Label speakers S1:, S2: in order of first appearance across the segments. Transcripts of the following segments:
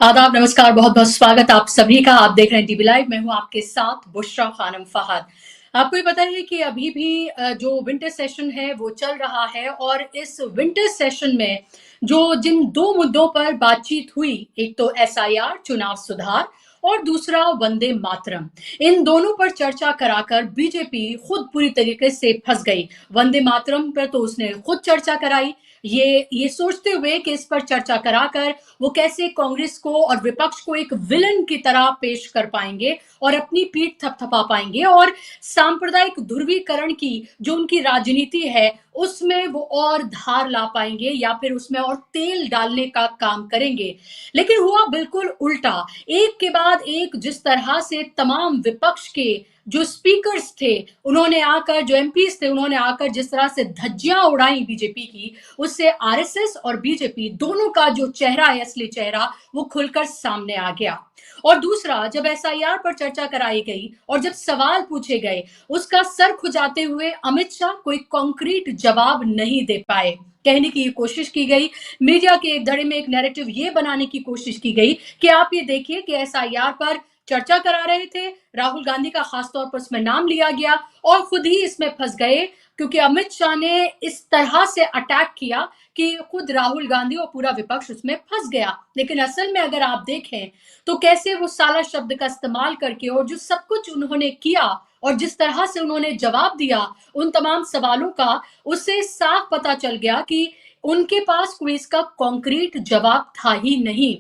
S1: आदाब, नमस्कार, बहुत-बहुत स्वागत आप सभी का। आप देख रहे हैं टीवी लाइव, मैं हूँ आपके साथ बुशरा खानम फहद। आपको ये पता है कि अभी भी जो विंटर सेशन है वो चल रहा है और इस विंटर सेशन में जिन 2 मुद्दों पर बातचीत हुई, एक तो एसआईआर चुनाव सुधार और दूसरा वंदे मातरम। इन दोनों पर चर्चा कराकर बीजेपी खुद पूरी तरीके से फँस गई। वंदे मातरम पर तो उसने खुद चर्चा कराई, ये सोचते हुए कि इस पर चर्चा कराकर वो कैसे कांग्रेस को और विपक्ष को एक विलन की तरह पेश कर पाएंगे और अपनी पीठ थपथपा पाएंगे और सांप्रदायिक ध्रुवीकरण की जो उनकी राजनीति है उसमें वो और धार ला पाएंगे या फिर उसमें और तेल डालने का काम करेंगे। लेकिन हुआ बिल्कुल उल्टा। एक के बाद एक जिस तरह से तमाम विपक्ष के जो स्पीकर्स थे उन्होंने आकर, जो एमपीज थे उन्होंने आकर जिस तरह से धज्जियां उड़ाई बीजेपी की, उससे आरएसएस और बीजेपी दोनों का जो चेहरा है, असली चेहरा, वो खुलकर सामने आ गया। और दूसरा, जब एसआईआर पर चर्चा कराई गई और जब सवाल पूछे गए, उसका सर खुजाते हुए अमित शाह कोई कॉन्क्रीट जवाब नहीं दे पाए। कहने की कोशिश की गई, मीडिया के धड़े में एक नैरेटिव ये बनाने की कोशिश की गई कि आप ये देखिए कि एसआईआर पर चर्चा करा रहे थे, राहुल गांधी का खासतौर पर उसमें नाम लिया गया और खुद ही इसमें फंस गए क्योंकि अमित शाह ने इस तरह से अटैक किया कि खुद राहुल गांधी और पूरा विपक्ष उसमें फंस गया। लेकिन असल में अगर आप देखें तो कैसे वो साला शब्द का इस्तेमाल करके और जो सब कुछ उन्होंने किया और जिस तरह से उन्होंने जवाब दिया उन तमाम सवालों का, उससे साफ पता चल गया कि उनके पास कोई इसका कॉन्क्रीट जवाब था ही नहीं।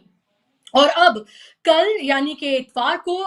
S1: और अब कल यानी कि इतवार को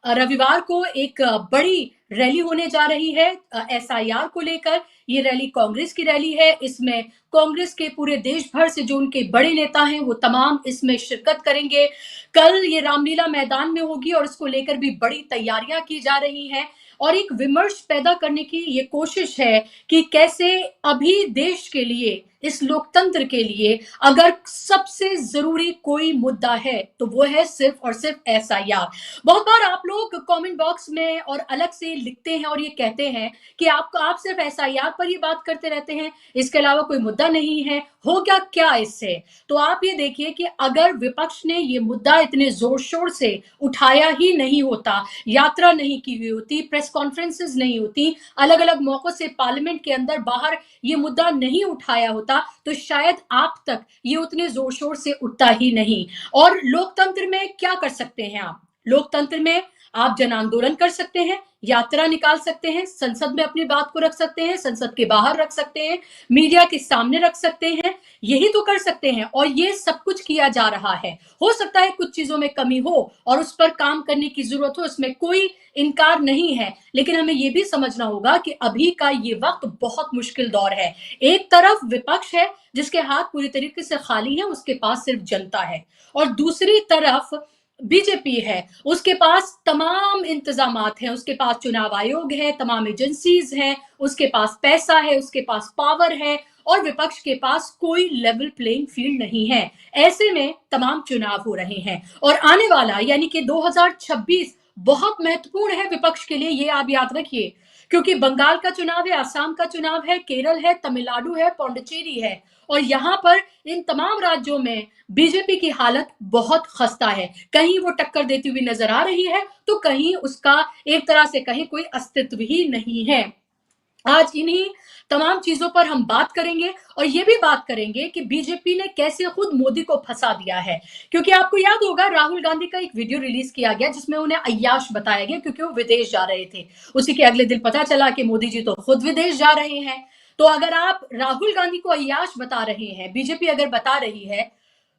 S1: रविवार को एक बड़ी रैली होने जा रही है एसआईआर को लेकर। ये रैली कांग्रेस की रैली है। इसमें कांग्रेस के पूरे देश भर से जो उनके बड़े नेता हैं वो तमाम इसमें शिरकत करेंगे। कल ये रामलीला मैदान में होगी और इसको लेकर भी बड़ी तैयारियां की जा रही हैं और एक विमर्श पैदा करने की ये कोशिश है कि कैसे अभी देश के लिए, इस लोकतंत्र के लिए अगर सबसे जरूरी कोई मुद्दा है तो वो है सिर्फ और सिर्फ एसआईआर। बहुत बार आप लोग कमेंट बॉक्स में और अलग से लिखते हैं और ये कहते हैं कि आप सिर्फ एसआईआर पर ही बात करते रहते हैं, इसके अलावा कोई मुद्दा नहीं है, हो गया क्या इससे? तो आप ये देखिए कि अगर विपक्ष ने ये मुद्दा इतने जोर शोर से उठाया ही नहीं होता, यात्रा नहीं की हुई होती, प्रेस कॉन्फ्रेंसेस नहीं होती, अलग अलग मौकों से पार्लियामेंट के अंदर बाहर ये मुद्दा नहीं उठाया होता, तो शायद आप तक ये उतने जोर शोर से उठता ही नहीं। और लोकतंत्र में क्या कर सकते हैं आप? लोकतंत्र में आप जन आंदोलन कर सकते हैं, यात्रा निकाल सकते हैं, संसद में अपनी बात को रख सकते हैं, संसद के बाहर रख सकते हैं, मीडिया के सामने रख सकते हैं, यही तो कर सकते हैं और ये सब कुछ किया जा रहा है। हो सकता है कुछ चीजों में कमी हो और उस पर काम करने की जरूरत हो, इसमें कोई इनकार नहीं है, लेकिन हमें यह भी समझना होगा कि अभी का ये वक्त बहुत मुश्किल दौर है। एक तरफ विपक्ष है जिसके हाथ पूरी तरीके से खाली है, उसके पास सिर्फ जनता है, और दूसरी तरफ बीजेपी है, उसके पास तमाम इंतजामात हैं, उसके पास चुनाव आयोग है, तमाम एजेंसीज हैं, उसके पास पैसा है, उसके पास पावर है और विपक्ष के पास कोई लेवल प्लेइंग फील्ड नहीं है। ऐसे में तमाम चुनाव हो रहे हैं और आने वाला यानी कि 2026 बहुत महत्वपूर्ण है विपक्ष के लिए, ये आप याद रखिए, क्योंकि बंगाल का चुनाव है, असम का चुनाव है, केरल है, तमिलनाडु है, पौंडीचेरी है और यहां पर इन तमाम राज्यों में बीजेपी की हालत बहुत खस्ता है। कहीं वो टक्कर देती हुई नजर आ रही है तो कहीं उसका एक तरह से कहीं कोई अस्तित्व ही नहीं है। आज इन्हीं तमाम चीजों पर हम बात करेंगे और ये भी बात करेंगे कि बीजेपी ने कैसे खुद मोदी को फंसा दिया है, क्योंकि आपको याद होगा राहुल गांधी का एक वीडियो रिलीज किया गया जिसमें उन्हें अय्याश बताया गया क्योंकि वो विदेश जा रहे थे। उसी के अगले दिन पता चला कि मोदी जी तो खुद विदेश जा रहे हैं। तो अगर आप राहुल गांधी को अय्याश बता रहे हैं, बीजेपी अगर बता रही है,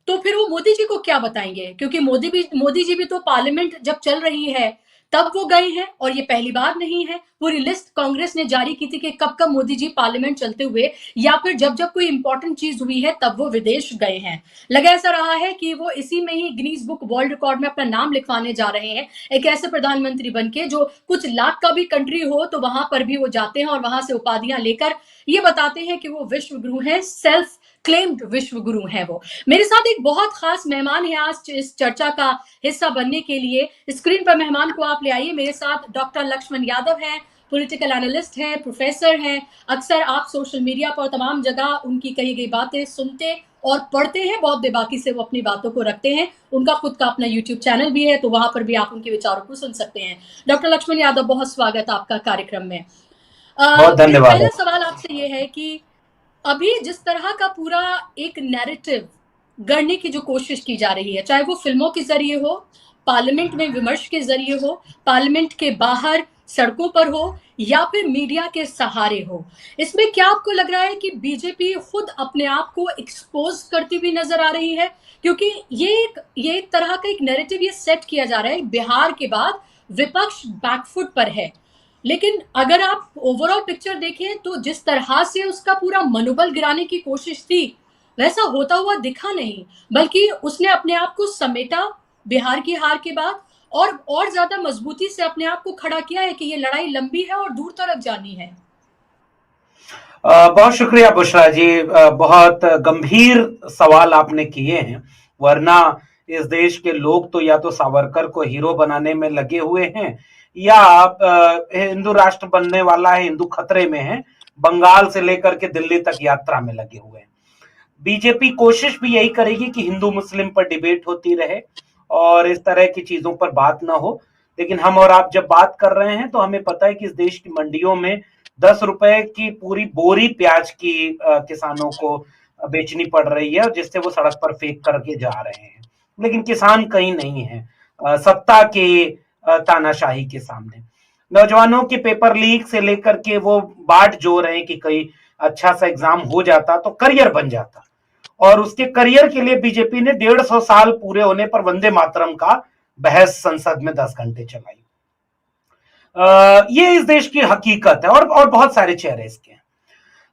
S1: तो फिर वो मोदी जी को क्या बताएंगे? क्योंकि मोदी जी भी तो पार्लियामेंट जब चल रही है तब वो गए हैं और ये पहली बार नहीं है। पूरी लिस्ट कांग्रेस ने जारी की थी कि कब कब मोदी जी पार्लियामेंट चलते हुए या फिर जब जब कोई इंपॉर्टेंट चीज हुई है तब वो विदेश गए हैं। लगा ऐसा रहा है कि वो इसी में ही गिनीज बुक वर्ल्ड रिकॉर्ड में अपना नाम लिखवाने जा रहे हैं, एक ऐसे प्रधानमंत्री बनके जो कुछ लाख का भी कंट्री हो तो वहां पर भी वो जाते हैं और वहां से उपाधियां लेकर ये बताते हैं कि वो विश्व गुरु हैं, सेल्फ क्लेम्ड विश्व गुरु हैं वो। मेरे साथ एक बहुत खास मेहमान है आज इस चर्चा का हिस्सा बनने के लिए। स्क्रीन पर मेहमान को आप ले आइए। मेरे साथ डॉक्टर लक्ष्मण यादव हैं, पॉलिटिकल एनालिस्ट हैं, प्रोफेसर हैं। अक्सर आप सोशल मीडिया पर तमाम जगह उनकी कही गई बातें सुनते और पढ़ते हैं, बहुत बेबाकी से वो अपनी बातों को रखते हैं। उनका खुद का अपना यूट्यूब चैनल भी है, तो वहां पर भी आप उनके विचारों को सुन सकते हैं। डॉक्टर लक्ष्मण यादव, बहुत स्वागत आपका कार्यक्रम में।
S2: बहुत
S1: मेरा
S2: धन्यवाद
S1: पहला
S2: आपका।
S1: सवाल आपसे ये है कि अभी जिस तरह का पूरा एक नैरेटिव गढ़ने की जो कोशिश की जा रही है, चाहे वो फिल्मों के जरिए हो, पार्लियामेंट में विमर्श के जरिए हो, पार्लियामेंट के बाहर सड़कों पर हो, या फिर मीडिया के सहारे हो, इसमें क्या आपको लग रहा है कि बीजेपी खुद अपने आप को एक्सपोज करती हुई नजर आ रही है? क्योंकि ये एक तरह का एक नैरेटिव ये सेट किया जा रहा है, बिहार के बाद विपक्ष बैकफुट पर है। लेकिन अगर आप ओवरऑल पिक्चर देखें तो जिस तरह से उसका पूरा मनोबल गिराने की कोशिश थी, वैसा होता हुआ दिखा नहीं, बल्कि उसने अपने आप को समेटा बिहार की हार के बाद, और ज्यादा मजबूती से अपने आप को खड़ा किया है कि ये लड़ाई लंबी है और दूर तक जानी है।
S2: बहुत शुक्रिया बुशरा जी। बहुत गंभीर सवाल आपने किए हैं। वरना इस देश के लोग तो या तो सावरकर को हीरो बनाने में लगे हुए हैं, या हिंदू राष्ट्र बनने वाला है, हिंदू खतरे में है, बंगाल से लेकर के दिल्ली तक यात्रा में लगे हुए हैं। बीजेपी कोशिश भी यही करेगी कि हिंदू मुस्लिम पर डिबेट होती रहे और इस तरह की चीजों पर बात ना हो। लेकिन हम और आप जब बात कर रहे हैं तो हमें पता है कि इस देश की मंडियों में 10 रुपए की पूरी बोरी प्याज की किसानों को बेचनी पड़ रही है, और जिससे वो सड़क पर फेंक करके जा रहे हैं। लेकिन किसान कहीं नहीं है सत्ता के तानाशाही के सामने। नौजवानों के पेपर लीक से लेकर के वो बाट जो रहे हैं कि कहीं अच्छा सा एग्जाम हो जाता तो करियर बन जाता, और उसके करियर के लिए बीजेपी ने 150 साल पूरे होने पर वंदे मातरम का बहस संसद में 10 घंटे चलाई। ये इस देश की हकीकत है, और बहुत सारे चेहरे इसके हैं।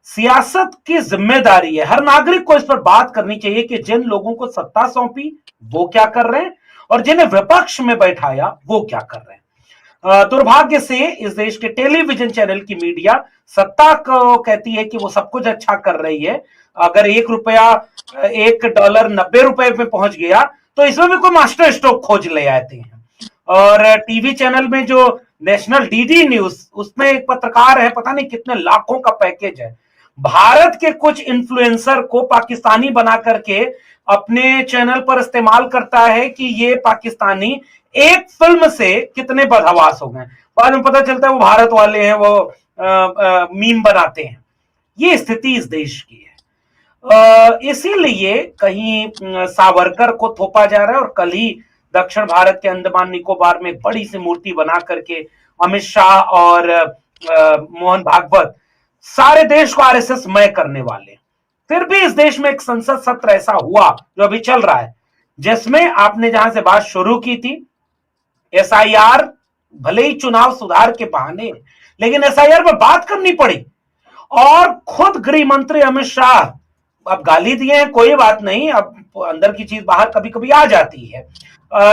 S2: सियासत की जिम्मेदारी है, हर नागरिक को इस पर बात करनी चाहिए कि जिन लोगों को सत्ता सौंपी वो क्या कर रहे हैं, और जिन्हें विपक्ष में बैठाया वो क्या कर रहे हैं। दुर्भाग्य से इस देश के टेलीविजन चैनल की मीडिया सत्ता को कहती है कि वो सब कुछ अच्छा कर रही है। अगर $1 $90 में पहुंच गया तो इसमें भी कोई मास्टर स्ट्रोक खोज ले आते हैं। और टीवी चैनल में जो नेशनल डीडी न्यूज, उसमें एक पत्रकार है, पता नहीं कितने लाखों का पैकेज है, भारत के कुछ इन्फ्लुएंसर को पाकिस्तानी बना करके अपने चैनल पर इस्तेमाल करता है कि ये पाकिस्तानी एक फिल्म से कितने बदहवास हो गए। बाद में पता चलता है वो भारत वाले हैं, वो मीम बनाते हैं। ये स्थिति इस देश की है। इसीलिए कहीं सावरकर को थोपा जा रहा है, और कल ही दक्षिण भारत के अंडमान निकोबार में बड़ी सी मूर्ति बना करके अमित शाह और मोहन भागवत सारे देश को आरएसएस मय करने वाले। फिर भी इस देश में एक संसद सत्र ऐसा हुआ जो अभी चल रहा है, जिसमें आपने जहां से बात शुरू की थी, एसआईआर, भले ही चुनाव सुधार के बहाने, लेकिन एसआईआर पर बात करनी पड़ी। और खुद गृह मंत्री अमित शाह, अब गाली दिए हैं कोई बात नहीं, अब अंदर की चीज बाहर कभी कभी आ जाती है,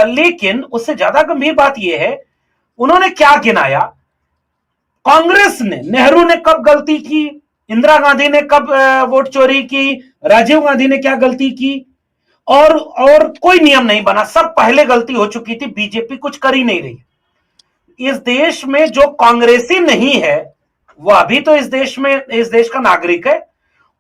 S2: लेकिन उससे ज्यादा गंभीर बात यह है, उन्होंने क्या गिनाया। कांग्रेस ने, नेहरू ने कब गलती की, इंदिरा गांधी ने कब वोट चोरी की, राजीव गांधी ने क्या गलती की, और कोई नियम नहीं बना, सब पहले गलती हो चुकी थी, बीजेपी कुछ कर ही नहीं रही। इस देश में जो कांग्रेसी नहीं है वो अभी तो इस देश का नागरिक है,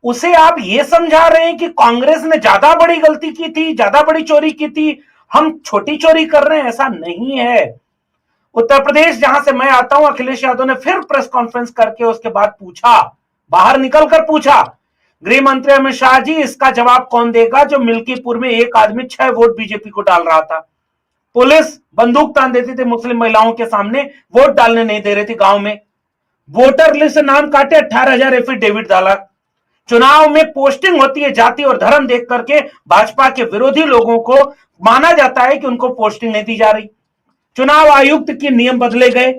S2: उसे आप ये समझा रहे हैं कि कांग्रेस ने ज्यादा बड़ी गलती की थी, ज्यादा बड़ी चोरी की थी, हम छोटी चोरी कर रहे हैं, ऐसा नहीं है। उत्तर प्रदेश जहां से मैं आता हूं, अखिलेश यादव ने फिर प्रेस कॉन्फ्रेंस करके उसके बाद पूछा, बाहर निकलकर पूछा, गृह मंत्री अमित शाह जी, इसका जवाब कौन देगा जो मिल्कीपुर में एक आदमी 6 वोट बीजेपी को डाल रहा था, पुलिस बंदूक तान देती थी मुस्लिम महिलाओं के सामने, वोट डालने नहीं दे रही थी गांव में, वोटर लिस्ट से नाम काटे, 18,000 एफिडेविट डाला, चुनाव में पोस्टिंग होती है जाति और धर्म देख करके, भाजपा के विरोधी लोगों को माना जाता है कि उनको पोस्टिंग नहीं दी जा रही, चुनाव आयुक्त के नियम बदले गए,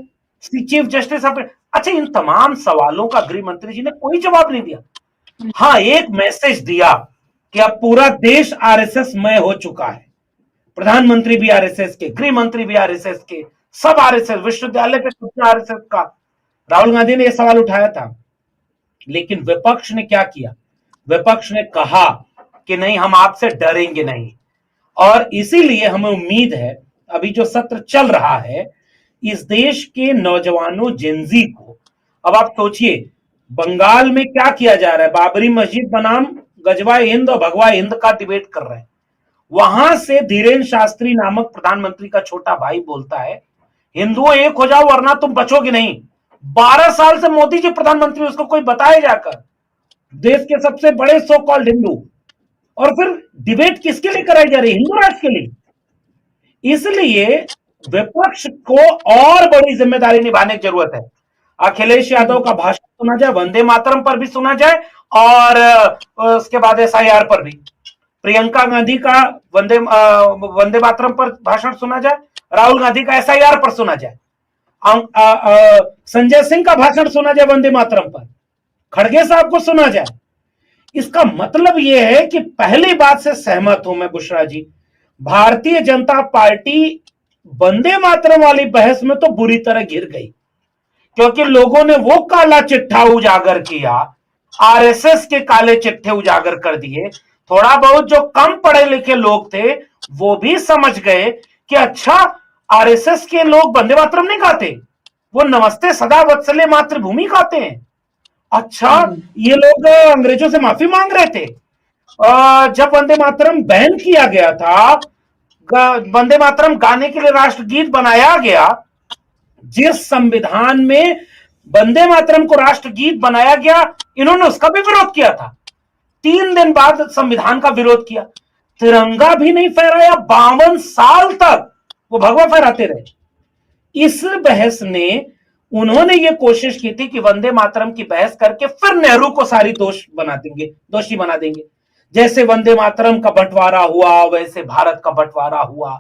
S2: चीफ जस्टिस। अच्छा, इन तमाम सवालों का गृह मंत्री जी ने कोई जवाब नहीं दिया। हाँ, एक मैसेज दिया कि अब पूरा देश आरएसएस मय हो चुका है, प्रधानमंत्री भी आरएसएस के, गृह मंत्री भी आरएसएस के, सब आरएसएस, विश्वविद्यालय पे कुछ आरएसएस का। राहुल गांधी ने यह सवाल उठाया था, लेकिन विपक्ष ने क्या किया, विपक्ष ने कहा कि नहीं, हम आपसे डरेंगे नहीं। और इसीलिए हमें उम्मीद है, अभी जो सत्र चल रहा है, इस देश के नौजवानों, जेनजी को, अब आप सोचिए बंगाल में क्या किया जा रहा है, बाबरी मस्जिद बनाम गजवाए हिंद और भगवाए हिंद का डिबेट कर रहे हैं। वहां से धीरेन्द्र शास्त्री नामक प्रधानमंत्री का छोटा भाई बोलता है हिंदुओं एक हो जाओ वरना तुम बचोगे नहीं। 12 साल से मोदी जी प्रधानमंत्री, उसको कोई बताए जाकर, देश के सबसे बड़े सो कॉल्ड हिंदू, और फिर डिबेट किसके लिए कराई जा रही है? हिंदू राष्ट्र के लिए। इसलिए विपक्ष को और बड़ी जिम्मेदारी निभाने की जरूरत है। अखिलेश यादव का भाषण सुना जाए, वंदे मातरम पर भी सुना जाए, और उसके बाद एसआईआर पर भी। प्रियंका गांधी का वंदे मातरम पर भाषण सुना जाए, राहुल गांधी का एसआईआर पर सुना जाए, संजय सिंह का भाषण सुना जाए वंदे मातरम पर, खड़गे साहब को सुना जाए। इसका मतलब यह है कि पहली बात से सहमत हूं मैं बुशरा जी, भारतीय जनता पार्टी वंदे मातरम वाली बहस में तो बुरी तरह गिर गई, क्योंकि लोगों ने वो काला चिट्ठा उजागर किया, आरएसएस के काले चिट्ठे उजागर कर दिए। थोड़ा बहुत जो कम पढ़े लिखे लोग थे वो भी समझ गए कि अच्छा, आरएसएस के लोग वंदे मातरम नहीं गाते, वो नमस्ते सदा वत्सले मातृभूमि गाते हैं। अच्छा, ये लोग अंग्रेजों से माफी मांग रहे थे। जब वंदे मातरम बैन किया गया था, वंदे मातरम गाने के लिए राष्ट्रगीत बनाया गया, जिस संविधान में वंदे मातरम को राष्ट्रगीत बनाया गया, इन्होंने उसका भी विरोध किया था। 3 दिन बाद संविधान का विरोध किया, तिरंगा भी नहीं फहराया 52 साल तक, वो भगवा फहराते रहे। इस बहस ने, उन्होंने ये कोशिश की थी कि वंदे मातरम की बहस करके फिर नेहरू को सारी दोषी बना देंगे। जैसे वंदे मातरम का बंटवारा हुआ वैसे भारत का बंटवारा हुआ,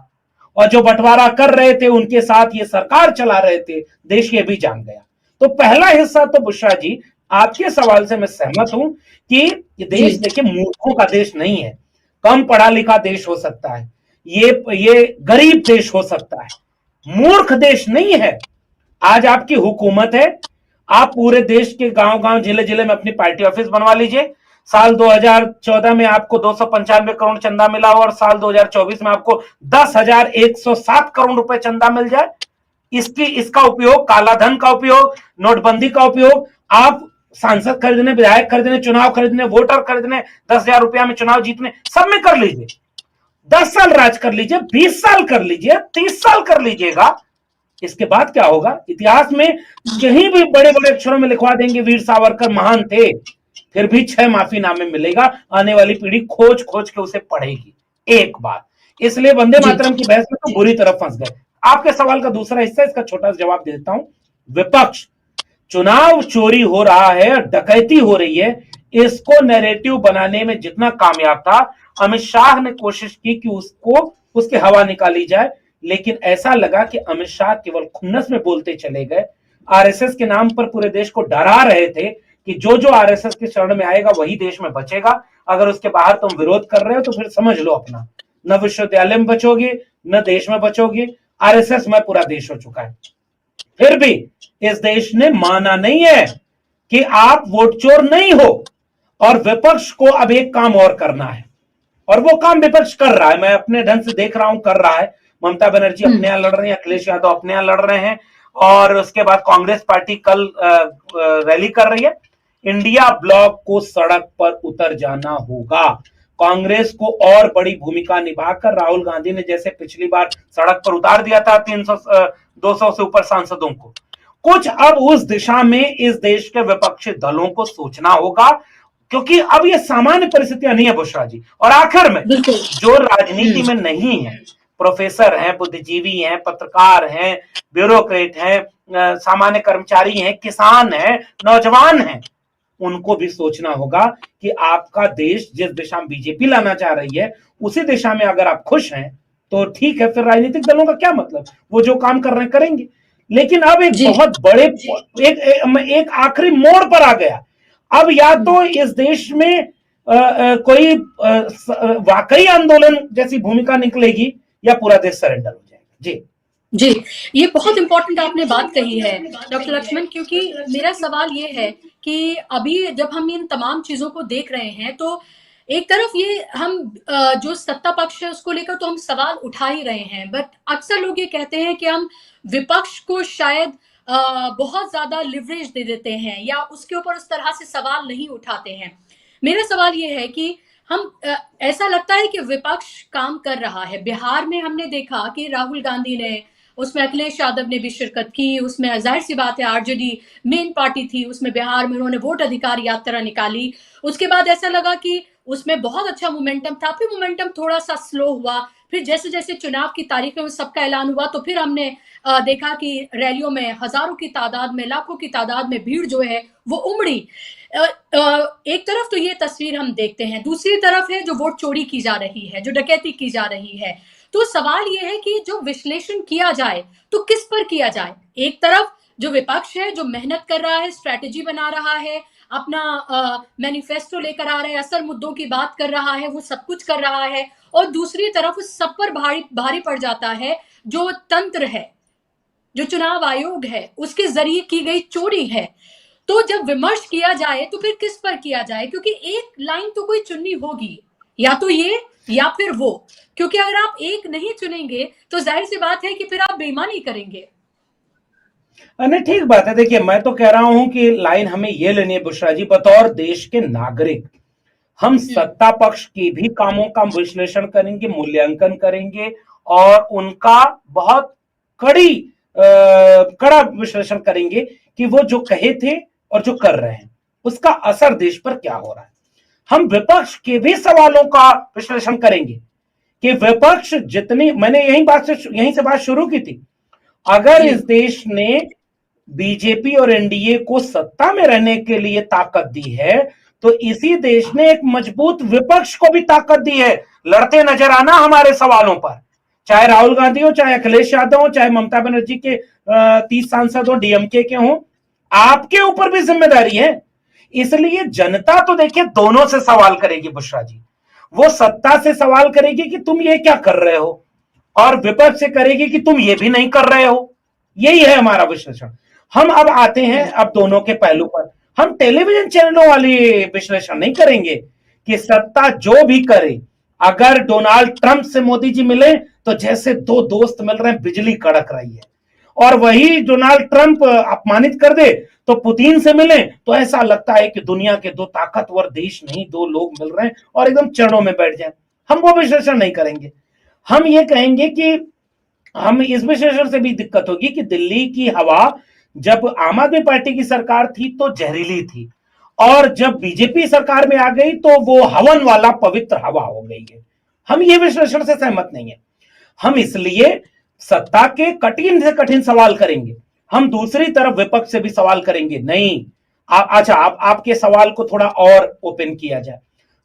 S2: और जो बंटवारा कर रहे थे उनके साथ ये सरकार चला रहे थे, देश ये भी जान गया। तो पहला हिस्सा तो बुशरा जी, आपके सवाल से मैं सहमत हूं कि ये देश देखिए मूर्खों का देश नहीं है, कम पढ़ा लिखा देश हो सकता है, ये गरीब देश हो सकता है, मूर्ख देश नहीं है। आज आपकी हुकूमत है, आप पूरे देश के गांव गांव जिले जिले में अपनी पार्टी ऑफिस बनवा लीजिए। साल 2014 में आपको 295 करोड़ चंदा मिला और साल 2024 में आपको 10,107 करोड़ रुपए चंदा मिल जाए। इसका उपयोग, काला धन का उपयोग, नोटबंदी का उपयोग, आप सांसद खरीदने, विधायक खरीदने, चुनाव खरीदने, वोटर खरीदने, 10,000 रुपया में चुनाव जीतने, सब में कर लीजिए। 10 साल राज कर लीजिए, 20 साल कर लीजिए, 30 साल कर लीजिएगा। इसके बाद क्या होगा? इतिहास में कहीं भी बड़े बड़े अक्षरों में लिखवा देंगे वीर सावरकर महान थे, फिर भी 6 माफीनामे मिलेगा, आने वाली पीढ़ी खोज खोज के उसे पढ़ेगी। एक बात, इसलिए वंदे मातरम की बहस में तो बुरी तरह फंस गए। आपके सवाल का दूसरा हिस्सा, इसका छोटा सा जवाब दे देता हूं। विपक्ष, चुनाव चोरी हो रहा है, डकैती हो रही है, इसको नैरेटिव बनाने में जितना कामयाब था, अमित शाह ने कोशिश की कि उसकी हवा निकाली जाए, लेकिन ऐसा लगा कि अमित शाह केवल खुन्नस में बोलते चले गए। आरएसएस के नाम पर पूरे देश को डरा रहे थे कि जो जो आरएसएस के शरण में आएगा वही देश में बचेगा, अगर उसके बाहर तुम विरोध कर रहे हो तो फिर समझ लो अपना, न विश्वविद्यालय में बचोगे न देश में बचोगे, आरएसएस में पूरा देश हो चुका है। फिर भी इस देश ने माना नहीं है कि आप वोट चोर नहीं हो, और विपक्ष को अब एक काम और करना है, और वो काम विपक्ष कर रहा है, मैं अपने ढंग से देख रहा हूं कर रहा है। ममता बनर्जी अपने यहां लड़ रहे हैं, अखिलेश यादव अपने यहां लड़ रहे हैं, और उसके बाद कांग्रेस पार्टी कल रैली कर रही है। इंडिया ब्लॉक को सड़क पर उतर जाना होगा, कांग्रेस को और बड़ी भूमिका निभाकर। राहुल गांधी ने जैसे पिछली बार सड़क पर उतार दिया था 200 से ऊपर सांसदों को, कुछ अब उस दिशा में इस देश के विपक्षी दलों को सोचना होगा, क्योंकि अब ये सामान्य परिस्थितियां नहीं है बुशरा जी। और आखिर में, जो राजनीति में नहीं है, प्रोफेसर हैं, बुद्धिजीवी हैं, पत्रकार हैं, ब्यूरोक्रेट हैं, सामान्य कर्मचारी हैं, किसान हैं, नौजवान हैं, उनको भी सोचना होगा कि आपका देश जिस दिशा में बीजेपी लाना चाह रही है उसी दिशा में अगर आप खुश हैं तो ठीक है, फिर राजनीतिक दलों का क्या मतलब, वो जो काम कर रहे हैं करेंगे। लेकिन अब एक बहुत बड़े एक आखिरी मोड़ पर आ गया। अब या तो इस देश में कोई वाकई आंदोलन जैसी भूमिका निकलेगी या पूरा देश सरेंडर हो जाएगा।
S1: जी, ये बहुत इंपॉर्टेंट आपने बात कही है डॉक्टर लक्ष्मण, क्योंकि मेरा सवाल ये है कि अभी जब हम इन तमाम चीजों को देख रहे हैं तो एक तरफ ये हम जो सत्ता पक्ष है उसको लेकर तो हम सवाल उठा ही रहे हैं, बट अक्सर लोग ये कहते हैं कि हम विपक्ष को शायद बहुत ज्यादा लिवरेज दे देते हैं या उसके ऊपर उस तरह से सवाल नहीं उठाते हैं। मेरा सवाल ये है कि हम ऐसा लगता है कि विपक्ष काम कर रहा है। बिहार में हमने देखा कि राहुल गांधी ने, उसमें अखिलेश यादव ने भी शिरकत की, उसमें जाहिर सी बात है आरजेडी मेन पार्टी थी, उसमें बिहार में उन्होंने वोट अधिकार यात्रा निकाली। उसके बाद ऐसा लगा कि उसमें बहुत अच्छा मोमेंटम था, फिर मोमेंटम थोड़ा सा स्लो हुआ, फिर जैसे जैसे चुनाव की तारीखें में सबका ऐलान हुआ तो फिर हमने देखा कि रैलियों में हजारों की तादाद में, लाखों की तादाद में भीड़ जो है वो उमड़ी। एक तरफ तो ये तस्वीर हम देखते हैं, दूसरी तरफ है जो वोट चोरी की जा रही है, जो डकैती की जा रही है। तो सवाल ये है कि जो विश्लेषण किया जाए तो किस पर किया जाए। एक तरफ जो विपक्ष है, जो मेहनत कर रहा है, स्ट्रैटेजी बना रहा है, अपना मैनिफेस्टो लेकर आ रहा है, असल मुद्दों की बात कर रहा है, वो सब कुछ कर रहा है, और दूसरी तरफ उस सब पर भारी भारी पड़ जाता है जो तंत्र है, जो चुनाव आयोग है, उसके जरिए की गई चोरी है। तो जब विमर्श किया जाए तो फिर किस पर किया जाए, क्योंकि एक लाइन तो कोई चुननी होगी, या तो ये या फिर वो, क्योंकि अगर आप एक नहीं चुनेंगे तो जाहिर सी बात है कि फिर आप बेईमानी करेंगे।
S2: नहीं, ठीक बात है। देखिए, मैं तो कह रहा हूं कि लाइन हमें ये लेनी है बुशरा जी, बतौर देश के नागरिक हम सत्ता पक्ष के भी कामों का विश्लेषण करेंगे, मूल्यांकन करेंगे और उनका बहुत कड़ा विश्लेषण करेंगे कि वो जो कहे थे और जो कर रहे हैं उसका असर देश पर क्या हो रहा है। हम विपक्ष के भी सवालों का विश्लेषण करेंगे कि विपक्ष जितनी, मैंने यहीं से बात शुरू की थी, अगर इस देश ने बीजेपी और एनडीए को सत्ता में रहने के लिए ताकत दी है तो इसी देश ने एक मजबूत विपक्ष को भी ताकत दी है। लड़ते नजर आना हमारे सवालों पर, चाहे राहुल गांधी हो, चाहे अखिलेश यादव हो, चाहे ममता बनर्जी के 30 सांसद हो, डीएमके के हो, आपके ऊपर भी जिम्मेदारी है। इसलिए जनता तो देखिए दोनों से सवाल करेगी बुशरा जी, वो सत्ता से सवाल करेगी कि तुम ये क्या कर रहे हो, और विपक्ष से करेगी कि तुम ये भी नहीं कर रहे हो। यही है हमारा विश्लेषण। हम अब आते हैं अब दोनों के पहलू पर। हम टेलीविजन चैनलों वाली विश्लेषण नहीं करेंगे कि सत्ता जो भी करे, अगर डोनाल्ड ट्रंप से मोदी जी मिले तो जैसे दो दोस्त मिल रहे हैं, बिजली कड़क रही है, और वही डोनाल्ड ट्रंप अपमानित कर दे तो पुतिन से मिले तो ऐसा लगता है कि दुनिया के दो ताकतवर देश नहीं, दो लोग मिल रहे हैं और एकदम चरणों में बैठ जाए। हम वो विश्लेषण नहीं करेंगे। हम ये कहेंगे कि हम इस विश्लेषण से भी दिक्कत होगी कि दिल्ली की हवा जब आम आदमी पार्टी की सरकार थी तो जहरीली थी, और जब बीजेपी सरकार में आ गई तो वो हवन वाला पवित्र हवा हो गई है। हम ये विश्लेषण से सहमत नहीं है। हम इसलिए सत्ता के कठिन से कठिन सवाल करेंगे, हम दूसरी तरफ विपक्ष से भी सवाल करेंगे। नहीं, अच्छा, आपके सवाल को थोड़ा और ओपन किया जाए।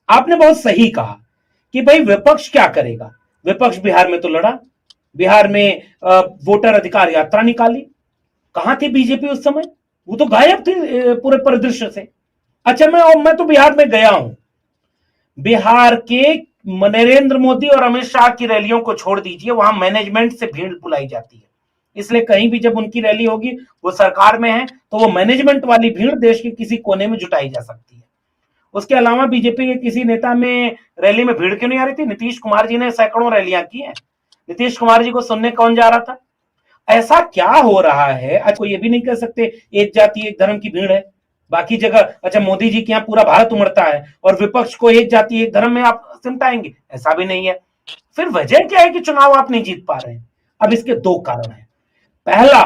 S2: आपने बहुत सही कहा कि भाई विपक्ष क्या करेगा। विपक्ष बिहार में तो लड़ा, बिहार में वोटर अधिकार यात्रा निकाली। कहां थी बीजेपी उस समय? वो तो गायब थी पूरे परिदृश्य से। अच्छा, मैं तो बिहार में गया हूं। बिहार के नरेंद्र मोदी और अमित शाह की रैलियों को छोड़ दीजिए, वहां मैनेजमेंट से भीड़ बुलाई जाती है। इसलिए कहीं भी जब उनकी रैली होगी, वो सरकार में है तो वो मैनेजमेंट वाली भीड़ देश के किसी कोने में जुटाई जा सकती है। उसके अलावा बीजेपी के किसी नेता में रैली में भीड़ क्यों नहीं आ रही थी? नीतीश कुमार जी ने सैकड़ों रैलियां की हैं। नीतीश कुमार जी को सुनने कौन जा रहा था? ऐसा क्या हो रहा है? आज कोई ये भी नहीं कह सकते एक जाति एक धर्म की भीड़ है, बाकी जगह अच्छा मोदी जी के यहाँ पूरा भारत उमड़ता है और विपक्ष को एक जाति एक धर्म में आप सिमटाएंगे, ऐसा भी नहीं है। फिर वजह क्या है कि चुनाव आप नहीं जीत पा रहे हैं? अब इसके दो कारण हैं। पहला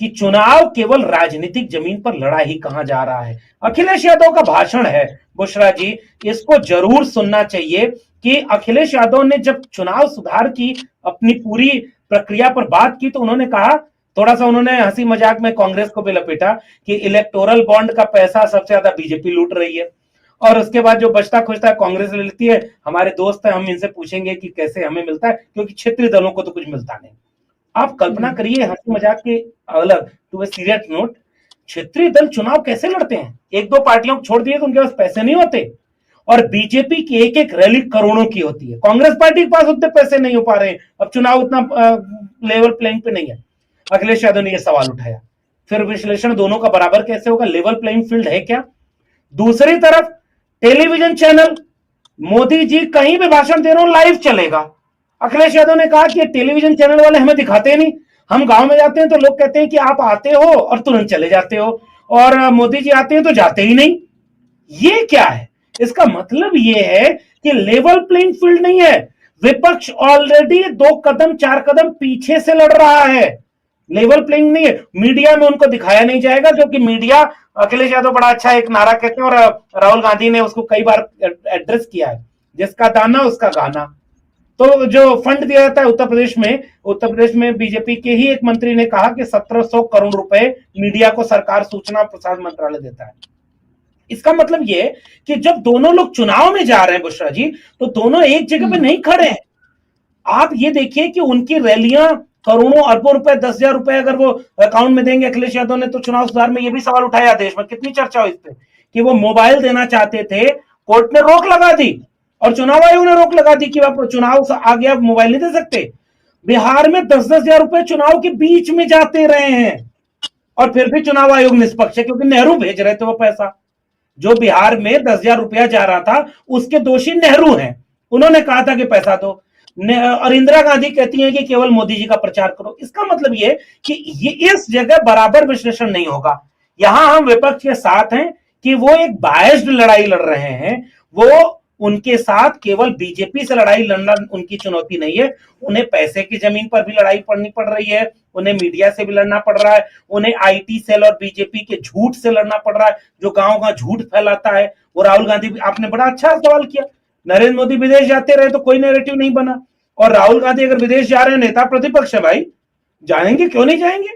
S2: कि चुनाव केवल राजनीतिक जमीन पर लड़ा ही कहां जा रहा है। अखिलेश यादव का भाषण है बुशरा जी, इसको जरूर सुनना चाहिए कि अखिलेश यादव ने जब चुनाव सुधार की अपनी पूरी प्रक्रिया पर बात की तो उन्होंने कहा, थोड़ा सा उन्होंने हंसी मजाक में कांग्रेस को भी लपेटा कि इलेक्टोरल बॉन्ड का पैसा सबसे ज्यादा बीजेपी लूट रही है, और उसके बाद जो बचता खुचता कांग्रेस ले लेती है। हमारे दोस्त हैं, हम इनसे पूछेंगे कि कैसे हमें मिलता है, क्योंकि क्षेत्रीय दलों को तो कुछ मिलता नहीं। आप कल्पना करिए, हंसी मजाक के अलग टू ए सीरियस नोट, क्षेत्रीय दल चुनाव कैसे लड़ते हैं? एक दो पार्टियों को छोड़ दिए तो उनके पास पैसे नहीं होते, और बीजेपी की एक एक रैली करोड़ों की होती है। कांग्रेस पार्टी के पास उतने पैसे नहीं हो पा रहे हैं, अब चुनाव उतना लेवल प्लेइंग पे नहीं है। अखिलेश यादव ने यह सवाल उठाया। फिर विश्लेषण दोनों का बराबर कैसे होगा? लेवल प्लेइंग फील्ड है क्या? दूसरी तरफ टेलीविजन चैनल, मोदी जी कहीं भी भाषण दे रहे हो लाइव चलेगा। अखिलेश यादव ने कहा कि टेलीविजन चैनल वाले हमें दिखाते नहीं, हम गांव में जाते हैं तो लोग कहते हैं कि आप आते हो और तुरंत चले जाते हो, और मोदी जी आते हैं तो जाते ही नहीं। ये क्या है? इसका मतलब यह है कि लेवल प्लेइंग फील्ड नहीं है। विपक्ष ऑलरेडी 2 कदम 4 कदम पीछे से लड़ रहा है, लेवल प्लेइंग नहीं है। मीडिया में उनको दिखाया नहीं जाएगा, क्योंकि मीडिया, अखिलेश यादव बड़ा अच्छा एक नारा कहते हैं, और राहुल गांधी ने उसको कई बार एड्रेस किया है, जिसका दाना उसका गाना। तो जो फंड दिया जाता है उत्तर प्रदेश में बीजेपी के ही एक मंत्री ने कहा कि 1700 करोड़ रुपए मीडिया को सरकार सूचना और प्रसारण मंत्रालय देता है। इसका मतलब यह कि जब दोनों लोग चुनाव में जा रहे हैं बुशरा जी, तो दोनों एक जगह पे नहीं खड़े हैं। आप ये देखिए कि उनकी रैलियां करोड़ों अरबों रुपए, 10,000 रुपए अगर वो अकाउंट में देंगे। अखिलेश यादव ने तो चुनाव सुधार में ये भी सवाल उठाया, देश में कितनी चर्चा हुई इस पे, कि वो मोबाइल देना चाहते थे, कोर्ट ने रोक लगा दी, और चुनाव आयोग ने रोक लगा दी कि आप चुनाव आ गया, मोबाइल नहीं दे सकते। बिहार में 10,000 रुपए चुनाव के बीच में जाते रहे हैं, और फिर भी चुनाव आयोग निष्पक्ष है, क्योंकि नेहरू भेज रहे थे वो पैसा। जो बिहार में 10,000 रुपया जा रहा था, उसके दोषी नेहरू हैं, उन्होंने कहा था कि पैसा दो। और इंदिरा गांधी कहती हैं कि केवल मोदी जी का प्रचार करो। इसका मतलब ये कि ये इस जगह बराबर विश्लेषण नहीं होगा। यहां हम विपक्ष के साथ हैं कि वो एक बायस्ड लड़ाई लड़ रहे हैं, वो उनके साथ केवल बीजेपी से लड़ाई लड़ना उनकी चुनौती नहीं है, उन्हें पैसे की जमीन पर भी लड़ाई पड़नी पड़ रही है, उन्हें मीडिया से भी लड़ना पड़ रहा है, उन्हें आईटी सेल और बीजेपी के झूठ से लड़ना पड़ रहा है, जो गांव गांव झूठ फैलाता है। वो राहुल गांधी, आपने बड़ा अच्छा सवाल किया, नरेंद्र मोदी विदेश जाते रहे तो कोई नैरेटिव नहीं बना, और राहुल गांधी अगर विदेश जा रहे हैं, नेता प्रतिपक्ष है भाई, जाएंगे, क्यों नहीं जाएंगे,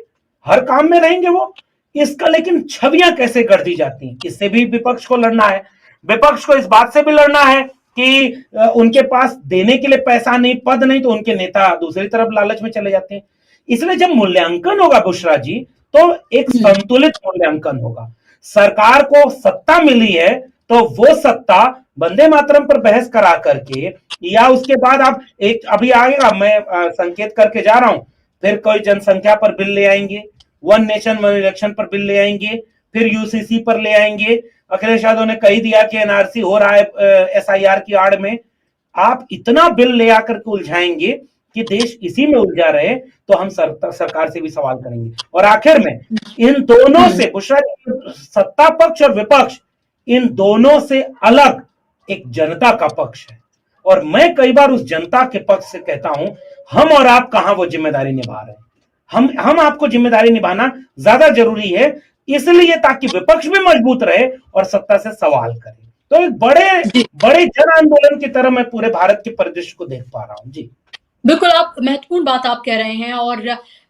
S2: हर काम में रहेंगे वो। इसका लेकिन छवियां कैसे कर दी जाती हैं, इससे भी विपक्ष को लड़ना है। विपक्ष को इस बात से भी लड़ना है कि उनके पास देने के लिए पैसा नहीं, पद नहीं, तो उनके नेता दूसरी तरफ लालच में चले जाते हैं। इसलिए जब मूल्यांकन होगा बुशरा जी, तो एक संतुलित मूल्यांकन होगा। सरकार को सत्ता मिली है, तो वो सत्ता वंदे मातरम पर बहस करा करके, या उसके बाद आप एक अभी आएगा, मैं संकेत करके जा रहा हूं, फिर कोई जनसंख्या पर बिल ले आएंगे, वन नेशन वन इलेक्शन पर बिल ले आएंगे, फिर यूसीसी पर ले आएंगे। अखिलेश यादव ने कही दिया कि एनआरसी हो रहा है एसआईआर की आड़ में। आप इतना बिल ले आकर के उलझाएंगे कि देश इसी में उलझा रहे, तो हम सरकार से भी सवाल करेंगे। और आखिर में इन दोनों से, बुशरा, सत्ता पक्ष और विपक्ष, इन दोनों से अलग एक जनता का पक्ष है, और मैं कई बार उस जनता के पक्ष से कहता हूं, हम और आप कहां वो जिम्मेदारी निभा रहे हैं। हम आपको जिम्मेदारी निभाना ज्यादा जरूरी है, इसलिए ताकि विपक्ष भी मजबूत रहे और सत्ता से सवाल करे। तो एक बड़े बड़े जन आंदोलन की तरह मैं पूरे भारत के परिदृश्य को देख पा रहा हूं जी।
S1: बिल्कुल, आप महत्वपूर्ण बात आप कह रहे हैं, और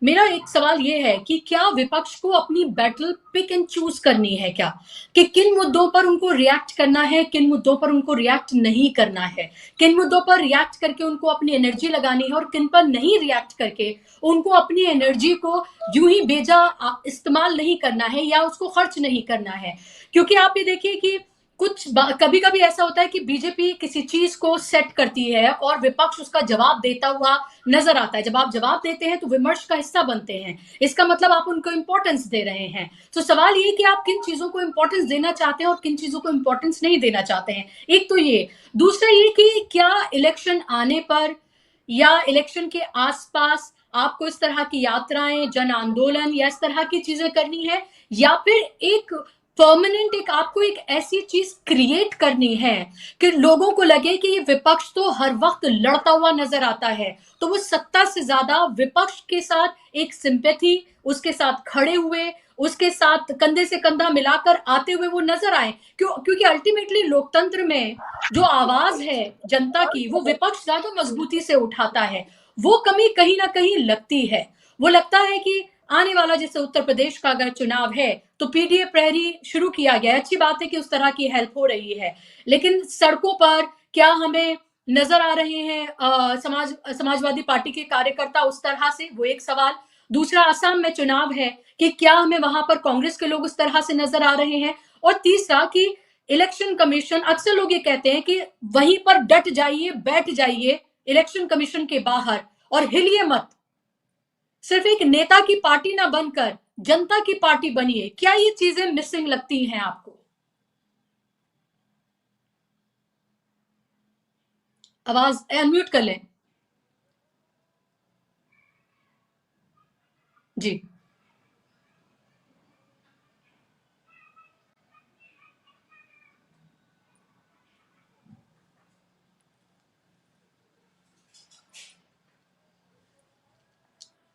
S1: मेरा एक सवाल ये है कि क्या विपक्ष को अपनी बैटल पिक एंड चूज करनी है क्या, कि किन मुद्दों पर उनको रिएक्ट करना है, किन मुद्दों पर उनको रिएक्ट नहीं करना है, किन मुद्दों पर रिएक्ट करके उनको अपनी एनर्जी लगानी है, और किन पर नहीं रिएक्ट करके उनको अपनी एनर्जी को यूं ही बेजा इस्तेमाल नहीं करना है या उसको खर्च नहीं करना है। क्योंकि आप ये देखिए कि कभी कभी ऐसा होता है कि बीजेपी किसी चीज को सेट करती है और विपक्ष उसका जवाब देता हुआ नजर आता है। जब आप जवाब देते हैं तो विमर्श का हिस्सा बनते हैं, इसका मतलब आप उनको इंपॉर्टेंस दे रहे हैं। तो सवाल ये कि आप किन चीजों को इंपॉर्टेंस देना चाहते हैं और किन चीजों को इंपॉर्टेंस नहीं देना चाहते हैं। एक तो ये, दूसरा ये कि क्या इलेक्शन आने पर या इलेक्शन के आसपास आपको इस तरह की यात्राएं, जन आंदोलन या इस तरह की चीजें करनी है, या फिर एक परमानेंट, एक आपको एक ऐसी चीज क्रिएट करनी है कि लोगों को लगे कि ये विपक्ष तो हर वक्त लड़ता हुआ नजर आता है, तो वो सत्ता से ज्यादा विपक्ष के साथ एक सिंपैथी, उसके साथ खड़े हुए, उसके साथ कंधे से कंधा मिलाकर आते हुए वो नजर आए। क्योंकि अल्टीमेटली लोकतंत्र में जो आवाज है जनता की, वो विपक्ष ज्यादा मजबूती से उठाता है। वो कमी कहीं ना कहीं लगती है। वो लगता है कि आने वाला, जैसे उत्तर प्रदेश का अगर चुनाव है तो पीडीए प्रहरी शुरू किया गया है, अच्छी बात है कि उस तरह की हेल्प हो रही है, लेकिन सड़कों पर क्या हमें नजर आ रहे हैं समाजवादी पार्टी के कार्यकर्ता उस तरह से? वो एक सवाल। दूसरा, असम में चुनाव है कि क्या हमें वहां पर कांग्रेस के लोग उस तरह से नजर आ रहे हैं? और तीसरा कि इलेक्शन कमीशन, अक्सर लोग ये कहते हैं कि वहीं पर डट जाइए, बैठ जाइए इलेक्शन कमीशन के बाहर और हिलिए मत, सिर्फ एक नेता की पार्टी ना बनकर जनता की पार्टी बनिए। क्या ये चीजें मिसिंग लगती हैं आपको? आवाज अनम्यूट कर लें जी।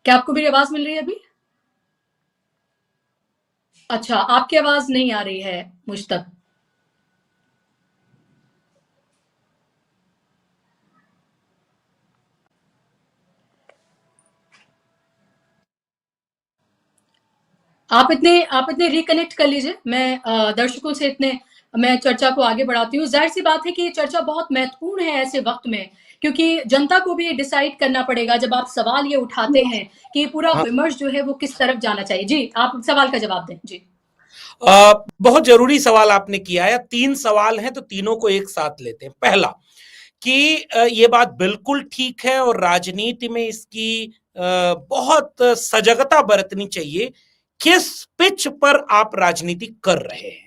S1: क्या आपको मेरी आवाज मिल रही है अभी? अच्छा, आपकी आवाज नहीं आ रही है मुझ तक। आप इतने रिकनेक्ट कर लीजिए। मैं दर्शकों से मैं चर्चा को आगे बढ़ाती हूँ। जाहिर सी बात है कि ये चर्चा बहुत महत्वपूर्ण है ऐसे वक्त में, क्योंकि जनता को भी ये डिसाइड करना पड़ेगा जब आप सवाल ये उठाते हैं कि पूरा
S3: हाँ,
S1: विमर्श जो है वो किस तरफ जाना चाहिए। जी, आप सवाल का जवाब दें। जी।
S3: बहुत जरूरी सवाल आपने किया है। 3 सवाल हैं तो तीनों को एक साथ लेते हैं। पहला कि ये बात बिल्कुल ठीक है और राजनीति में इसकी बहुत सजगता बरतनी चाहिए। किस पिच पर आप राजनीति कर रहे हैं?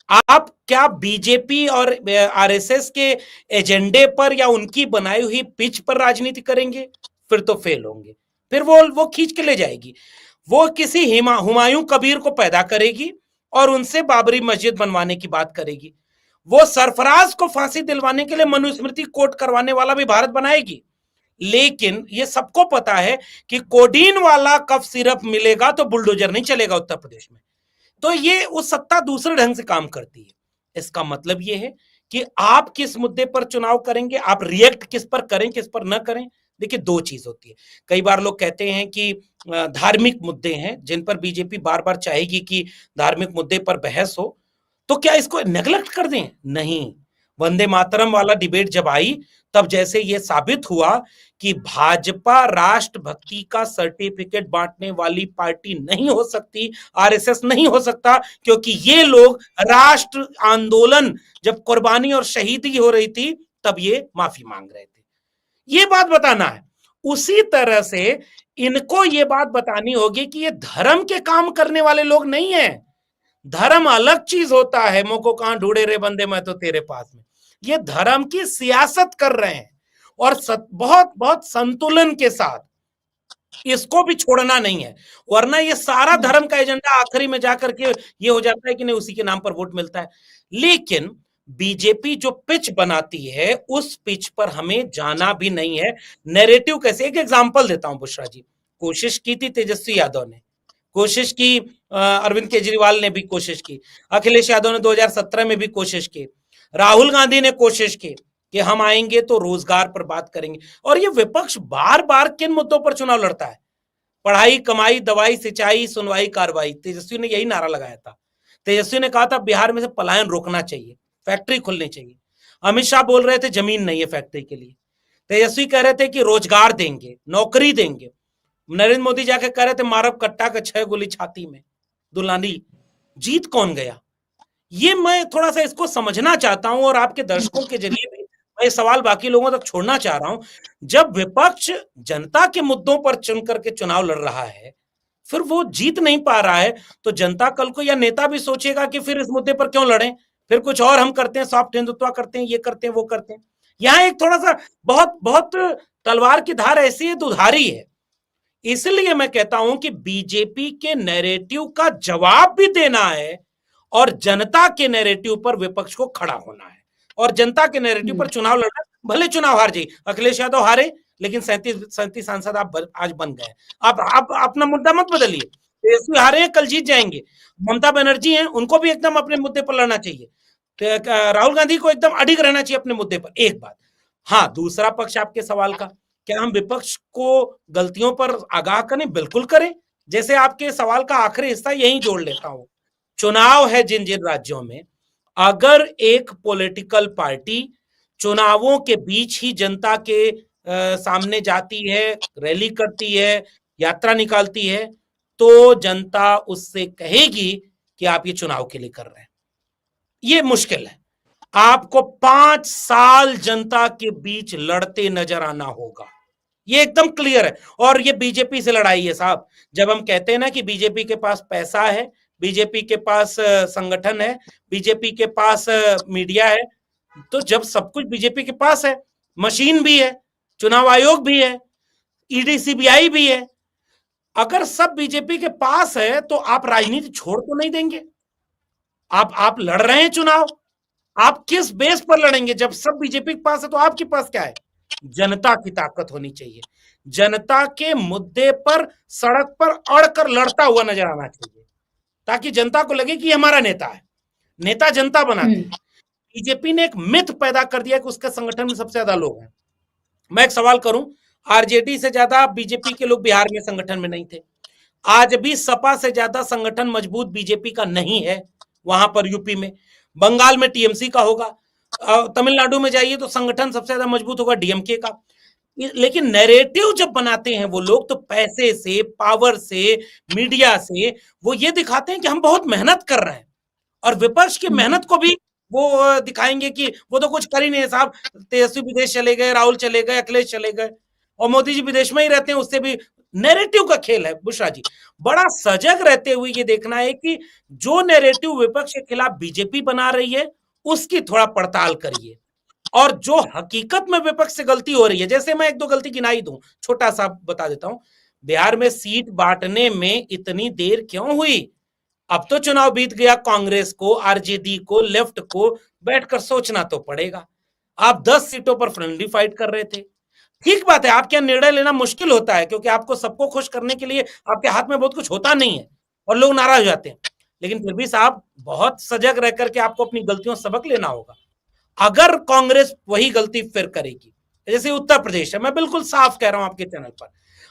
S3: आप क्या बीजेपी और आरएसएस के एजेंडे पर या उनकी बनाई हुई पिच पर राजनीति करेंगे? फिर तो फेल होंगे। फिर वो खींच के ले जाएगी। वो किसी हुमायूं कबीर को पैदा करेगी और उनसे बाबरी मस्जिद बनवाने की बात करेगी। वो सरफराज को फांसी दिलवाने के लिए मनुस्मृति कोर्ट करवाने वाला भी भारत बनाएगी। लेकिन ये सबको पता है कि कोडीन वाला कफ सिरप मिलेगा तो बुलडोजर नहीं चलेगा उत्तर प्रदेश में। तो ये उस सत्ता दूसरे ढंग से काम करती है। इसका मतलब ये है कि आप किस मुद्दे पर चुनाव करेंगे, आप रिएक्ट किस पर करें, किस पर न करें। देखिए, 2 चीज होती है। कई बार लोग कहते हैं कि धार्मिक मुद्दे हैं जिन पर बीजेपी बार बार चाहेगी कि धार्मिक मुद्दे पर बहस हो, तो क्या इसको नेग्लेक्ट कर दें? नहीं। वंदे मातरम वाला डिबेट जब आई, तब जैसे ये साबित हुआ कि भाजपा राष्ट्रभक्ति का सर्टिफिकेट बांटने वाली पार्टी नहीं हो सकती, आरएसएस नहीं हो सकता, क्योंकि ये लोग राष्ट्र आंदोलन जब कुर्बानी और शहीदी हो रही थी तब ये माफी मांग रहे थे। ये बात बताना है। उसी तरह से इनको ये बात बतानी होगी कि ये धर्म के काम करने वाले लोग नहीं है। धर्म अलग चीज होता है। मोको कहां ढूंढे रे बंदे, मैं तो तेरे पास में। ये धर्म की सियासत कर रहे हैं और बहुत बहुत संतुलन के साथ। इसको भी छोड़ना नहीं है, वरना ये सारा धर्म का एजेंडा आखिरी में जाकर के ये हो जाता है कि नहीं, उसी के नाम पर वोट मिलता है। लेकिन बीजेपी जो पिच बनाती है उस पिच पर हमें जाना भी नहीं है। नैरेटिव कैसे, एक एग्जांपल देता हूं बुशरा जी। कोशिश की थी तेजस्वी यादव ने, कोशिश की अरविंद केजरीवाल ने भी कोशिश की, अखिलेश यादव ने 2017 में भी कोशिश की, राहुल गांधी ने कोशिश की कि हम आएंगे तो रोजगार पर बात करेंगे। और ये विपक्ष बार बार किन मुद्दों पर चुनाव लड़ता है? पढ़ाई, कमाई, दवाई, सिंचाई, सुनवाई, कार्रवाई। तेजस्वी ने यही नारा लगाया था। तेजस्वी ने कहा था बिहार में से पलायन रोकना चाहिए, फैक्ट्री खुलनी चाहिए। अमित शाह बोल रहे थे जमीन नहीं है फैक्ट्री के लिए। तेजस्वी कह रहे थे कि रोजगार देंगे, नौकरी देंगे। नरेंद्र मोदी जाके कह रहे थे मारब कट्टा का 6 गोली छाती में। दुलानी, जीत कौन गया? ये मैं थोड़ा सा इसको समझना चाहता हूं और आपके दर्शकों के जरिए भी मैं सवाल बाकी लोगों तक छोड़ना चाह रहा हूं। जब विपक्ष जनता के मुद्दों पर चुन करके चुनाव लड़ रहा है, फिर वो जीत नहीं पा रहा है, तो जनता कल को या नेता भी सोचेगा कि फिर इस मुद्दे पर क्यों लड़ें, फिर कुछ और हम करते हैं, सॉफ्ट हिंदुत्व करते हैं, ये करते हैं, वो करते हैं। यहां एक थोड़ा सा बहुत बहुत तलवार की धार ऐसी है, दुधारी है। इसलिए मैं कहता हूं कि बीजेपी के नैरेटिव का जवाब भी देना है और जनता के नैरेटिव पर विपक्ष को खड़ा होना है और जनता के नैरेटिव पर चुनाव लड़ना। भले चुनाव हार जाए, अखिलेश यादव हारे, लेकिन 37 सांसद आप आज बन गए। आप अपना मुद्दा मत बदलिए। तेजस्वी हारे हैं, कल जीत जाएंगे। ममता बनर्जी हैं, उनको भी एकदम अपने मुद्दे पर लड़ना चाहिए। राहुल गांधी को एकदम अडिग रहना चाहिए अपने मुद्दे पर। एक बात। हाँ, दूसरा पक्ष आपके सवाल का, क्या हम विपक्ष को गलतियों पर आगाह करें? बिल्कुल करें। जैसे आपके सवाल का आखिरी हिस्सा यही जोड़ लेता हूं। चुनाव है जिन जिन राज्यों में, अगर एक पॉलिटिकल पार्टी चुनावों के बीच ही जनता के सामने जाती है, रैली करती है, यात्रा निकालती है, तो जनता उससे कहेगी कि आप ये चुनाव के लिए कर रहे हैं। ये मुश्किल है। आपको 5 साल जनता के बीच लड़ते नजर आना होगा। ये एकदम क्लियर है। और ये बीजेपी से लड़ाई है साहब। जब हम कहते हैं ना कि बीजेपी के पास पैसा है, बीजेपी के पास संगठन है, बीजेपी के पास मीडिया है, तो जब सब कुछ बीजेपी के पास है, मशीन भी है, चुनाव आयोग भी है, ईडी सीबीआई भी है, अगर सब बीजेपी के पास है तो आप राजनीति छोड़ तो नहीं देंगे? आप लड़ रहे हैं चुनाव, आप किस बेस पर लड़ेंगे? जब सब बीजेपी के पास है तो आपके पास क्या है? जनता की ताकत होनी चाहिए। जनता के मुद्दे पर सड़क पर अड़कर लड़ता हुआ नजर आना चाहिए, ताकि जनता को लगे कि ये हमारा नेता है। नेता जनता बनाती है। बीजेपी ने एक मिथ पैदा कर दिया कि उसके संगठन में सबसे ज्यादा लोग हैं। मैं एक सवाल करूं, आरजेडी से ज्यादा बीजेपी के लोग बिहार में संगठन में नहीं थे। आज भी सपा से ज्यादा संगठन मजबूत बीजेपी का नहीं है वहां पर यूपी में। बंगाल में टीएमसी का होगा, तमिलनाडु में जाइए तो संगठन सबसे ज्यादा मजबूत होगा डीएमके का। लेकिन नैरेटिव जब बनाते हैं वो लोग, तो पैसे से, पावर से, मीडिया से वो ये दिखाते हैं कि हम बहुत मेहनत कर रहे हैं, और विपक्ष की मेहनत को भी वो दिखाएंगे कि वो तो कुछ कर ही नहीं साहब। तेजस्वी विदेश चले गए, राहुल चले गए, अखिलेश चले गए, और मोदी जी विदेश में ही रहते हैं। उससे भी नैरेटिव का खेल है बुशरा जी। बड़ा सजग रहते हुए ये देखना है कि जो नैरेटिव विपक्ष के खिलाफ बीजेपी बना रही है उसकी थोड़ा पड़ताल करिए, और जो हकीकत में विपक्ष से गलती हो रही है, जैसे मैं एक दो गलती गिनाई दूं, छोटा सा बता देता हूं। बिहार में सीट बांटने में इतनी देर क्यों हुई? अब तो चुनाव बीत गया, कांग्रेस को, आरजेडी को, लेफ्ट को बैठकर सोचना तो पड़ेगा। आप 10 सीटों पर फ्रेंडली फाइट कर रहे थे। ठीक बात है, आपके यहाँ निर्णय लेना मुश्किल होता है, क्योंकि आपको सबको खुश करने के लिए आपके हाथ में बहुत कुछ होता नहीं है और लोग नाराज हो जाते हैं। लेकिन फिर भी साहब बहुत सजग रह करके आपको अपनी गलतियों से सबक लेना होगा। अगर कांग्रेस वही गलती फिर करेगी, जैसे उत्तर प्रदेश है, मैं बिल्कुल साफ कह रहा हूं आपके चैनल पर,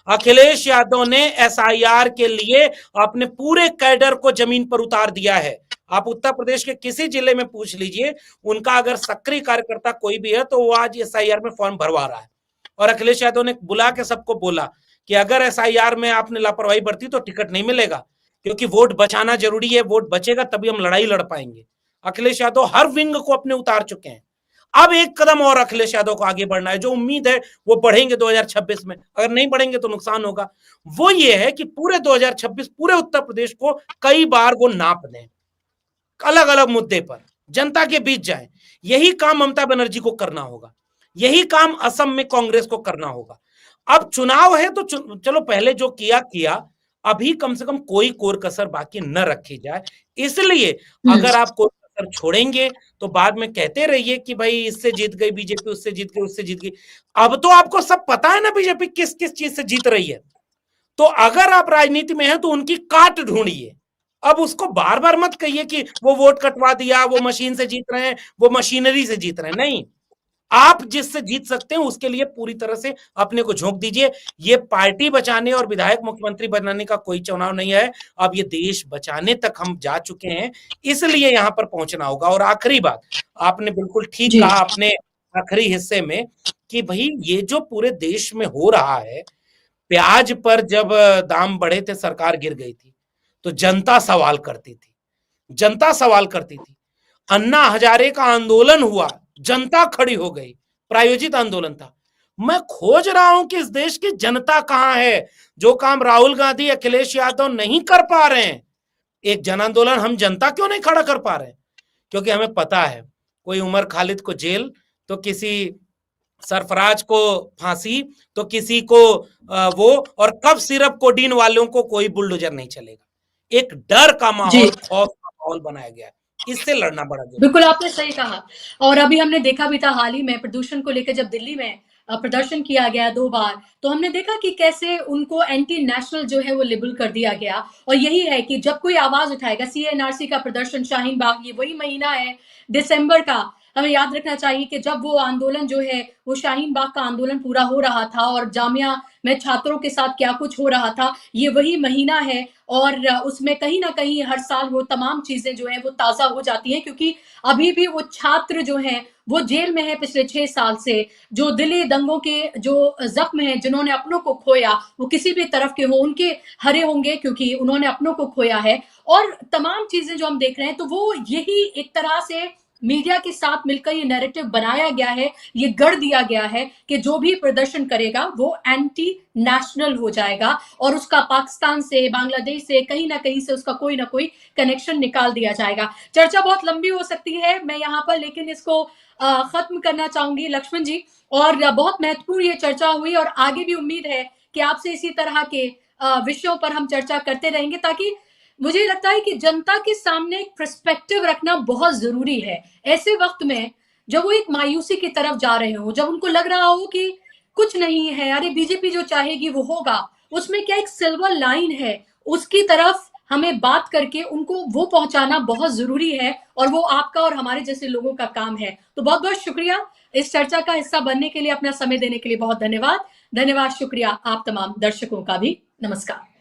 S3: अखिलेश यादव ने एसआईआर के लिए अपने पूरे कैडर को जमीन पर उतार दिया है। आप उत्तर प्रदेश के किसी जिले में पूछ लीजिए, उनका अगर सक्रिय कार्यकर्ता कोई भी है तो वो आज एसआईआर में फॉर्म भरवा रहा है। और अखिलेश यादव ने बुला के सबको बोला कि अगर एसआईआर में आपने लापरवाही बरती तो टिकट नहीं मिलेगा, क्योंकि वोट बचाना जरूरी है, वोट बचेगा तभी हम लड़ाई लड़ पाएंगे। अखिलेश यादव हर विंग को अपने उतार चुके हैं। अब एक कदम और अखिलेश यादव को आगे बढ़ना है। जो उम्मीद है वो बढ़ेंगे 2026 में, अगर नहीं बढ़ेंगे तो नुकसान होगा। वो ये है कि पूरे 2026 पूरे उत्तर प्रदेश को कई बार वो नाप दें, अलग अलग मुद्दे पर जनता के बीच जाए। यही काम ममता बनर्जी को करना होगा, यही काम असम में कांग्रेस को करना होगा। अब चुनाव है तो चलो पहले जो किया किया, अभी कम से कम कोई कोर कसर बाकी न रखी जाए। इसलिए अगर आप कोर कसर छोड़ेंगे तो बाद में कहते रहिए कि भाई इससे जीत गई बीजेपी, उससे जीत गई, उससे जीत गई। अब तो आपको सब पता है ना बीजेपी किस किस चीज से जीत रही है। तो अगर आप राजनीति में हैं तो उनकी काट ढूंढिए। अब उसको बार बार मत कहिए कि वो वोट कटवा दिया, वो मशीन से जीत रहे हैं, वो मशीनरी से जीत रहे हैं। नहीं, आप जिससे जीत सकते हैं उसके लिए पूरी तरह से अपने को झोंक दीजिए। ये पार्टी बचाने और विधायक मुख्यमंत्री बनाने का कोई चुनाव नहीं है। अब ये देश बचाने तक हम जा चुके हैं, इसलिए यहां पर पहुंचना होगा। और आखिरी बात, आपने बिल्कुल ठीक कहा अपने आखिरी हिस्से में कि भाई ये जो पूरे देश में हो रहा है, प्याज पर जब दाम बढ़े थे, सरकार गिर गई थी, तो जनता सवाल करती थी, जनता सवाल करती थी। अन्ना हजारे का आंदोलन हुआ, जनता खड़ी हो गई, प्रायोजित आंदोलन था। मैं खोज रहा हूं कि इस देश की जनता कहां है, जो काम राहुल गांधी, अखिलेश यादव नहीं कर पा रहे हैं। एक जन आंदोलन हम जनता क्यों नहीं खड़ा कर पा रहे हैं? क्योंकि हमें पता है, कोई उमर खालिद को जेल, तो किसी सरफराज को फांसी, तो किसी को वो, और कब सिर्फ कोडीन वालों को कोई बुलडोजर नहीं चलेगा। एक डर का माहौल, खौफ का माहौल बनाया गया है। इससे लड़ना बड़ा जरूरी।
S1: बिल्कुल आपने सही कहा। और अभी हमने देखा भी था हाल ही में प्रदूषण को लेकर जब दिल्ली में प्रदर्शन किया गया 2 बार, तो हमने देखा कि कैसे उनको एंटी नेशनल जो है वो लेबल कर दिया गया। और यही है कि जब कोई आवाज उठाएगा, सीएनआरसी का प्रदर्शन शाहीन बाग, ये वही महीना है दिसंबर का, हमें याद रखना चाहिए कि जब वो आंदोलन जो है वो शाहीन बाग का आंदोलन पूरा हो रहा था और जामिया में छात्रों के साथ क्या कुछ हो रहा था, ये वही महीना है। और उसमें कहीं ना कहीं हर साल वो तमाम चीजें जो है वो ताजा हो जाती हैं, क्योंकि अभी भी वो छात्र जो हैं वो जेल में है पिछले 6 साल से। जो दिल्ली दंगों के जो जख्म हैं, जिन्होंने अपनों को खोया, वो किसी भी तरफ के हो, उनके हरे होंगे क्योंकि उन्होंने अपनों को खोया है। और तमाम चीजें जो हम देख रहे हैं, तो वो यही एक तरह से मीडिया के साथ मिलकर ये नैरेटिव बनाया गया है, ये गढ़ दिया गया है कि जो भी प्रदर्शन करेगा वो एंटी नेशनल हो जाएगा और उसका पाकिस्तान से, बांग्लादेश से, कहीं ना कहीं से उसका कोई ना कोई कनेक्शन निकाल दिया जाएगा। चर्चा बहुत लंबी हो सकती है मैं यहाँ पर, लेकिन इसको खत्म करना चाहूंगी लक्ष्मण जी। और बहुत महत्वपूर्ण ये चर्चा हुई और आगे भी उम्मीद है कि आपसे इसी तरह के विषयों पर हम चर्चा करते रहेंगे, ताकि मुझे लगता है कि जनता के सामने एक पर्सपेक्टिव रखना बहुत जरूरी है। ऐसे वक्त में जब वो एक मायूसी की तरफ जा रहे हो, जब उनको लग रहा हो कि कुछ नहीं है, अरे बीजेपी जो चाहेगी वो होगा, उसमें क्या एक सिल्वर लाइन है, उसकी तरफ हमें बात करके उनको वो पहुंचाना बहुत जरूरी है, और वो आपका और हमारे जैसे लोगों का काम है। तो बहुत बहुत शुक्रिया इस चर्चा का हिस्सा बनने के लिए, अपना समय देने के लिए बहुत धन्यवाद। धन्यवाद, शुक्रिया आप तमाम दर्शकों का भी। नमस्कार।